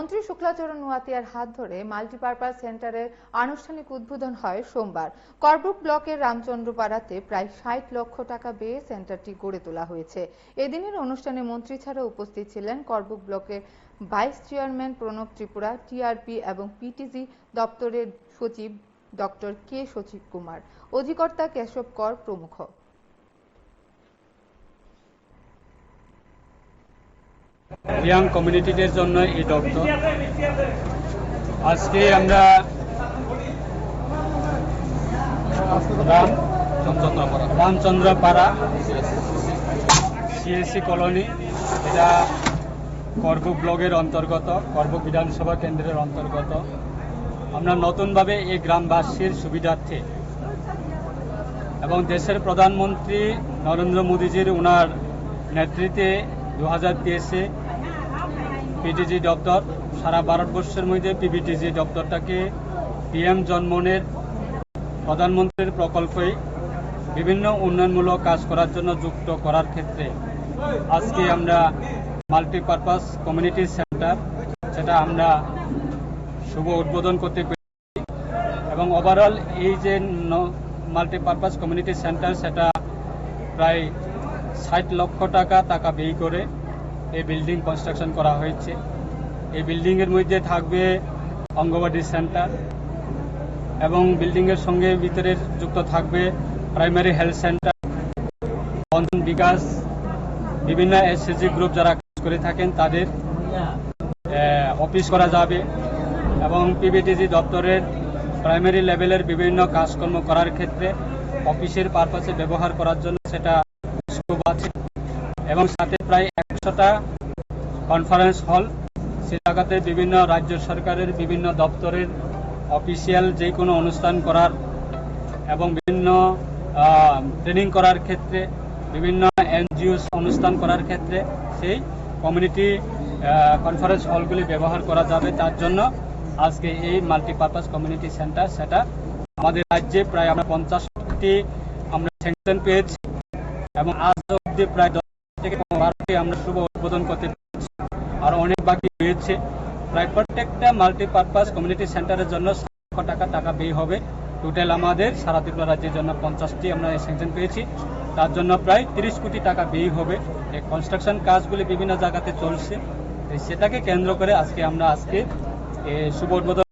মন্ত্রী শুক্লাচরণ নোয়াতিয়ার হাত ধরে মাল্টিপারপাস সেন্টারের আনুষ্ঠানিক উদ্বোধন হয় সোমবার। করবুক ব্লকের রামচন্দ্রপাড়াতে প্রায় ৬০ লক্ষ টাকা ব্যয়ে সেন্টারটি গড়ে তোলা হয়েছে। এদিনের অনুষ্ঠানে মন্ত্রী ছাড়া উপস্থিত ছিলেন করবুক ব্লকের vice chairman Pranab Tripura, TRP এবং পিটিজি দপ্তরের সচিব ডক্টর কে সচিব কুমার, অধিকর্তা কেশব কর প্রমুখ। ইয়াং কমিউনিটিদের জন্য এই দপ্তর আজকে আমরা রামচন্দ্রপাড়া সিএসসি কলোনি, এটা করবুক ব্লকের অন্তর্গত, করবুক বিধানসভা কেন্দ্রের অন্তর্গত। আমরা নতুনভাবে এই গ্রামবাসীর সুবিধার্থে এবং দেশের প্রধানমন্ত্রী নরেন্দ্র মোদীজির ওনার নেতৃত্বে 2023-এ পিটিজি দপ্তর, সারা ভারতবর্ষের মধ্যে পিবিটিজি দপ্তরটাকে পিএম জনমনের প্রধানমন্ত্রীর প্রকল্পে বিভিন্ন উন্নয়নমূলক কাজ করার জন্য যুক্ত করার ক্ষেত্রে আজকে আমরা মাল্টিপারপাস কমিউনিটি সেন্টার, সেটা আমরা শুভ উদ্বোধন করতে পেরেছি। এবং ওভারঅল এই যে মাল্টিপারপাস কমিউনিটি সেন্টার, সেটা প্রায় ৬০ লক্ষ টাকা ব্যয় করে এই বিল্ডিং কনস্ট্রাকশন করা হয়েছে। এই বিল্ডিংয়ের মধ্যে থাকবে অঙ্গনওয়াড়ি সেন্টার এবং বিল্ডিংয়ের সঙ্গে ভিতরে যুক্ত থাকবে প্রাইমারি হেলথ সেন্টার, বন্ধন বিকাশ, বিভিন্ন এসএসজি গ্রুপ যারা কাজ করে থাকেন তাদের অফিস করা যাবে এবং পিবিটিজি দপ্তরের প্রাইমারি লেভেলের বিভিন্ন কাজকর্ম করার ক্ষেত্রে অফিসের পারপাসে ব্যবহার করার জন্য সেটা স্কোপ আছে। এবং সাথে প্রায় 100টা কনফারেন্স হল, সে জায়গাতে বিভিন্ন রাজ্য সরকারের বিভিন্ন দপ্তরের অফিসিয়াল যে কোনো অনুষ্ঠান করার এবং বিভিন্ন ট্রেনিং করার ক্ষেত্রে, বিভিন্ন এনজিও অনুষ্ঠান করার ক্ষেত্রে সেই কমিউনিটি কনফারেন্স হলগুলি ব্যবহার করা যাবে। তার জন্য আজকে এই মাল্টিপারপাস কমিউনিটি সেন্টার, সেটা আমাদের রাজ্যে প্রায় আমরা 50টি আমরা স্যাংশন পেয়েছি এবং আজ অবধি প্রায় 10 থেকে 12টি আমরা শুভ উদ্বোধন করতে পেরেছি। আর অনেক বাকি রয়েছে। প্রায় প্রত্যেকটা মাল্টিপারপাস কমিউনিটি সেন্টারের জন্য 7 লক্ষ টাকা ব্যয় হবে। টোটাল আমাদের সারা ত্রিপুরা রাজ্যের জন্য 50টি আমরা স্যাংশন পেয়েছি, তার জন্য প্রায় 30 কোটি টাকা ব্যয় হবে। এই কনস্ট্রাকশন কাজগুলি বিভিন্ন জায়গাতে চলছে, সেটাকে কেন্দ্র করে আজকে আমরা শুভ উদ্বোধন